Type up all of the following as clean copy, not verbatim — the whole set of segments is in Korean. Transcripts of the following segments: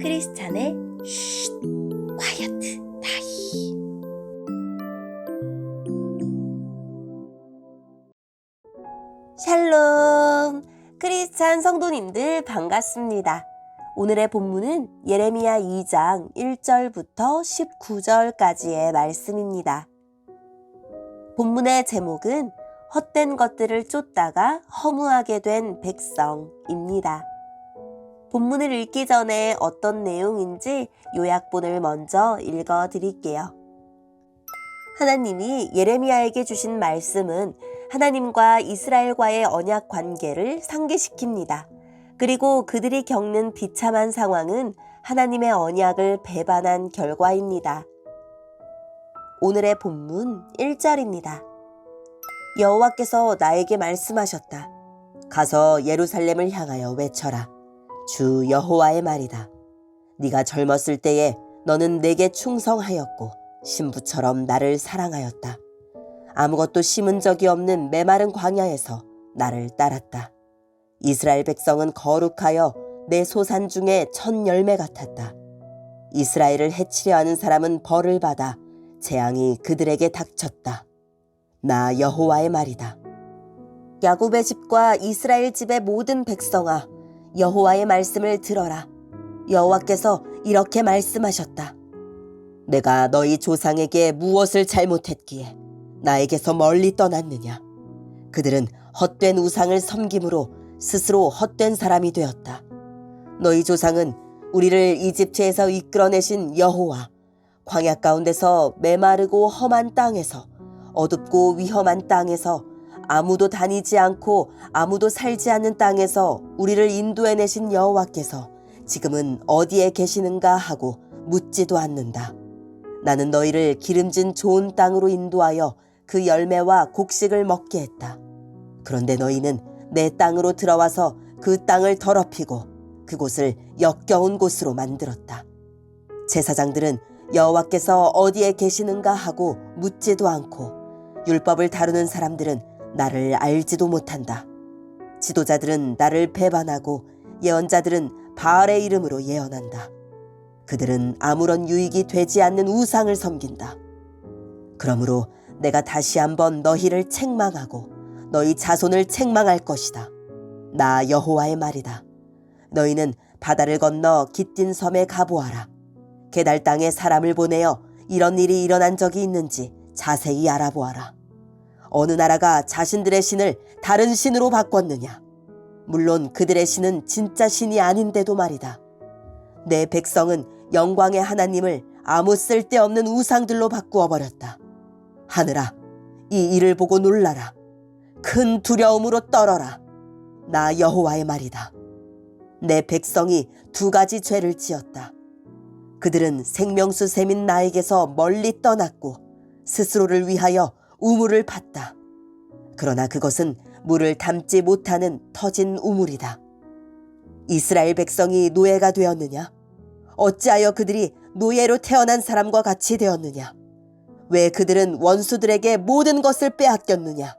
크리스찬의 쉿, 콰이어트 타임. 샬롬, 크리스찬 성도님들 반갑습니다. 오늘의 본문은 예레미야 2장 1절부터 19절까지의 말씀입니다. 본문의 제목은 헛된 것들을 쫓다가 허무하게 된 백성입니다. 본문을 읽기 전에 어떤 내용인지 요약본을 먼저 읽어드릴게요. 하나님이 예레미야에게 주신 말씀은 하나님과 이스라엘과의 언약 관계를 상기시킵니다. 그리고 그들이 겪는 비참한 상황은 하나님의 언약을 배반한 결과입니다. 오늘의 본문 1절입니다. 여호와께서 나에게 말씀하셨다. 가서 예루살렘을 향하여 외쳐라. 주 여호와의 말이다. 네가 젊었을 때에 너는 내게 충성하였고 신부처럼 나를 사랑하였다. 아무것도 심은 적이 없는 메마른 광야에서 나를 따랐다. 이스라엘 백성은 거룩하여 내 소산 중에 첫 열매 같았다. 이스라엘을 해치려 하는 사람은 벌을 받아 재앙이 그들에게 닥쳤다. 나 여호와의 말이다. 야곱의 집과 이스라엘 집의 모든 백성아, 여호와의 말씀을 들어라. 여호와께서 이렇게 말씀하셨다. 내가 너희 조상에게 무엇을 잘못했기에 나에게서 멀리 떠났느냐. 그들은 헛된 우상을 섬김으로 스스로 헛된 사람이 되었다. 너희 조상은 우리를 이집트에서 이끌어내신 여호와, 광야 가운데서 메마르고 험한 땅에서, 어둡고 위험한 땅에서, 아무도 다니지 않고 아무도 살지 않는 땅에서 우리를 인도해내신 여호와께서 지금은 어디에 계시는가 하고 묻지도 않는다. 나는 너희를 기름진 좋은 땅으로 인도하여 그 열매와 곡식을 먹게 했다. 그런데 너희는 내 땅으로 들어와서 그 땅을 더럽히고 그곳을 역겨운 곳으로 만들었다. 제사장들은 여호와께서 어디에 계시는가 하고 묻지도 않고, 율법을 다루는 사람들은 나를 알지도 못한다. 지도자들은 나를 배반하고 예언자들은 바알의 이름으로 예언한다. 그들은 아무런 유익이 되지 않는 우상을 섬긴다. 그러므로 내가 다시 한번 너희를 책망하고 너희 자손을 책망할 것이다. 나 여호와의 말이다. 너희는 바다를 건너 깃딘 섬에 가보아라. 게달 땅에 사람을 보내어 이런 일이 일어난 적이 있는지 자세히 알아보아라. 어느 나라가 자신들의 신을 다른 신으로 바꿨느냐? 물론 그들의 신은 진짜 신이 아닌데도 말이다. 내 백성은 영광의 하나님을 아무 쓸데없는 우상들로 바꾸어 버렸다. 하늘아, 이 일을 보고 놀라라. 큰 두려움으로 떨어라. 나 여호와의 말이다. 내 백성이 두 가지 죄를 지었다. 그들은 생명수 샘인 나에게서 멀리 떠났고 스스로를 위하여 우물을 팠다. 그러나 그것은 물을 담지 못하는 터진 우물이다. 이스라엘 백성이 노예가 되었느냐? 어찌하여 그들이 노예로 태어난 사람과 같이 되었느냐? 왜 그들은 원수들에게 모든 것을 빼앗겼느냐?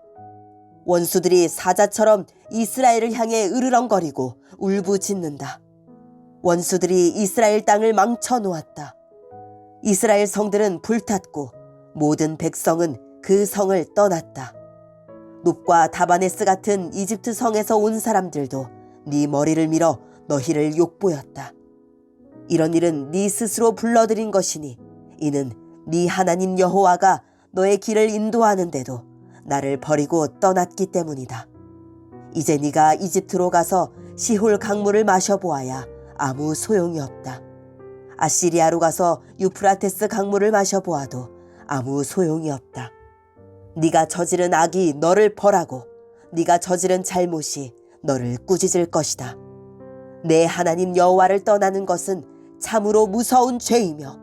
원수들이 사자처럼 이스라엘을 향해 으르렁거리고 울부짖는다. 원수들이 이스라엘 땅을 망쳐놓았다. 이스라엘 성들은 불탔고 모든 백성은 그 성을 떠났다. 눕과 다바네스 같은 이집트 성에서 온 사람들도 네 머리를 밀어 너희를 욕보였다. 이런 일은 네 스스로 불러들인 것이니 이는 네 하나님 여호와가 너의 길을 인도하는데도 나를 버리고 떠났기 때문이다. 이제 네가 이집트로 가서 시홀 강물을 마셔보아야 아무 소용이 없다. 아시리아로 가서 유프라테스 강물을 마셔보아도 아무 소용이 없다. 네가 저지른 악이 너를 벌하고 네가 저지른 잘못이 너를 꾸짖을 것이다. 내 하나님 여호와를 떠나는 것은 참으로 무서운 죄이며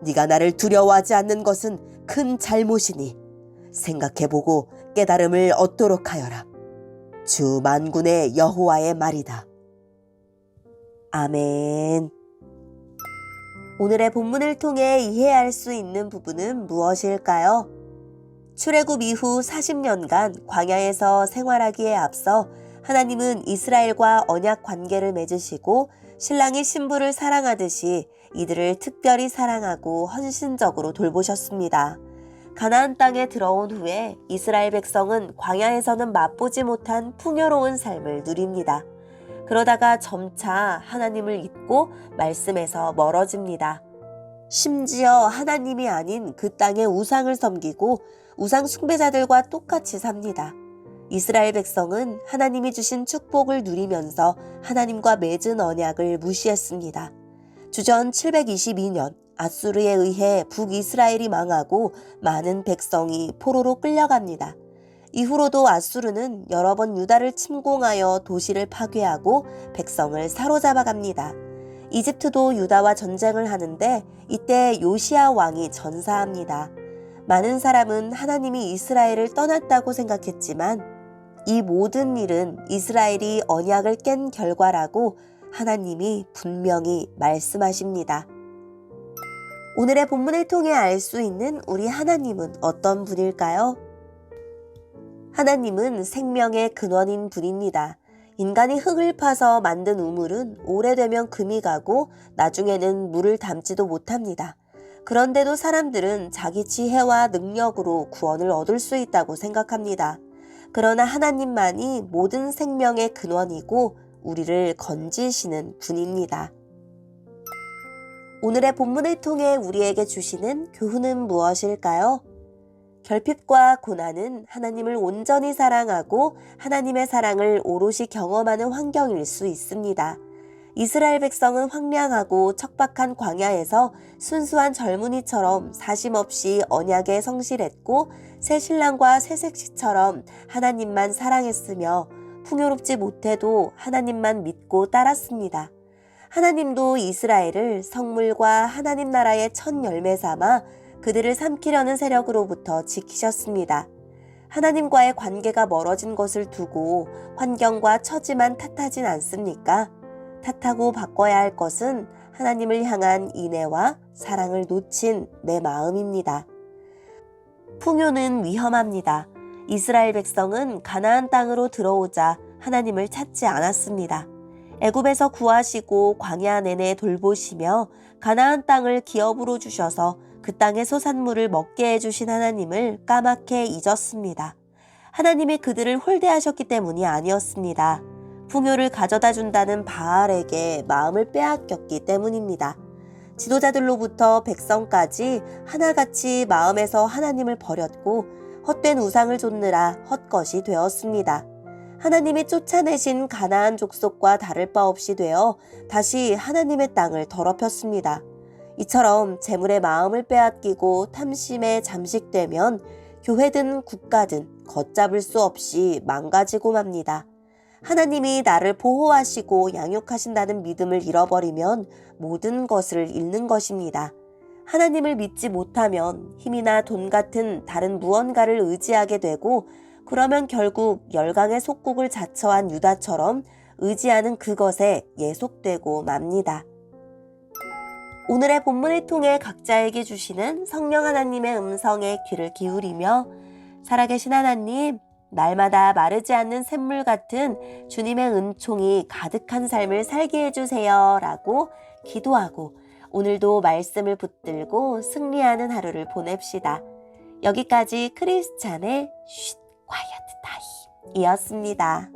네가 나를 두려워하지 않는 것은 큰 잘못이니 생각해보고 깨달음을 얻도록 하여라. 주 만군의 여호와의 말이다. 아멘. 오늘의 본문을 통해 이해할 수 있는 부분은 무엇일까요? 출애굽 이후 40년간 광야에서 생활하기에 앞서 하나님은 이스라엘과 언약 관계를 맺으시고 신랑이 신부를 사랑하듯이 이들을 특별히 사랑하고 헌신적으로 돌보셨습니다. 가나안 땅에 들어온 후에 이스라엘 백성은 광야에서는 맛보지 못한 풍요로운 삶을 누립니다. 그러다가 점차 하나님을 잊고 말씀에서 멀어집니다. 심지어 하나님이 아닌 그 땅의 우상을 섬기고 우상 숭배자들과 똑같이 삽니다. 이스라엘 백성은 하나님이 주신 축복을 누리면서 하나님과 맺은 언약을 무시했습니다. 주전 722년 아수르에 의해 북이스라엘이 망하고 많은 백성이 포로로 끌려갑니다. 이후로도 아수르는 여러 번 유다를 침공하여 도시를 파괴하고 백성을 사로잡아갑니다. 이집트도 유다와 전쟁을 하는데 이때 요시야 왕이 전사합니다. 많은 사람은 하나님이 이스라엘을 떠났다고 생각했지만 이 모든 일은 이스라엘이 언약을 깬 결과라고 하나님이 분명히 말씀하십니다. 오늘의 본문을 통해 알 수 있는 우리 하나님은 어떤 분일까요? 하나님은 생명의 근원인 분입니다. 인간이 흙을 파서 만든 우물은 오래되면 금이 가고 나중에는 물을 담지도 못합니다. 그런데도 사람들은 자기 지혜와 능력으로 구원을 얻을 수 있다고 생각합니다. 그러나 하나님만이 모든 생명의 근원이고 우리를 건지시는 분입니다. 오늘의 본문을 통해 우리에게 주시는 교훈은 무엇일까요? 결핍과 고난은 하나님을 온전히 사랑하고 하나님의 사랑을 오롯이 경험하는 환경일 수 있습니다. 이스라엘 백성은 황량하고 척박한 광야에서 순수한 젊은이처럼 사심없이 언약에 성실했고 새 신랑과 새 색시처럼 하나님만 사랑했으며 풍요롭지 못해도 하나님만 믿고 따랐습니다. 하나님도 이스라엘을 성물과 하나님 나라의 첫 열매 삼아 그들을 삼키려는 세력으로부터 지키셨습니다. 하나님과의 관계가 멀어진 것을 두고 환경과 처지만 탓하진 않습니까? 탓하고 바꿔야 할 것은 하나님을 향한 인애와 사랑을 놓친 내 마음입니다. 풍요는 위험합니다. 이스라엘 백성은 가나안 땅으로 들어오자 하나님을 찾지 않았습니다. 애굽에서 구하시고 광야 내내 돌보시며 가나안 땅을 기업으로 주셔서 그 땅의 소산물을 먹게 해주신 하나님을 까맣게 잊었습니다. 하나님이 그들을 홀대하셨기 때문이 아니었습니다. 풍요를 가져다 준다는 바알에게 마음을 빼앗겼기 때문입니다. 지도자들로부터 백성까지 하나같이 마음에서 하나님을 버렸고 헛된 우상을 좇느라 헛것이 되었습니다. 하나님이 쫓아내신 가나안 족속과 다를 바 없이 되어 다시 하나님의 땅을 더럽혔습니다. 이처럼 재물의 마음을 빼앗기고 탐심에 잠식되면 교회든 국가든 걷잡을 수 없이 망가지고 맙니다. 하나님이 나를 보호하시고 양육하신다는 믿음을 잃어버리면 모든 것을 잃는 것입니다. 하나님을 믿지 못하면 힘이나 돈 같은 다른 무언가를 의지하게 되고 그러면 결국 열강의 속국을 자처한 유다처럼 의지하는 그것에 예속되고 맙니다. 오늘의 본문을 통해 각자에게 주시는 성령 하나님의 음성에 귀를 기울이며 살아계신 하나님, 날마다 마르지 않는 샘물 같은 주님의 은총이 가득한 삶을 살게 해주세요 라고 기도하고 오늘도 말씀을 붙들고 승리하는 하루를 보냅시다. 여기까지 크리스찬의 쉿 콰이어트 타임이었습니다.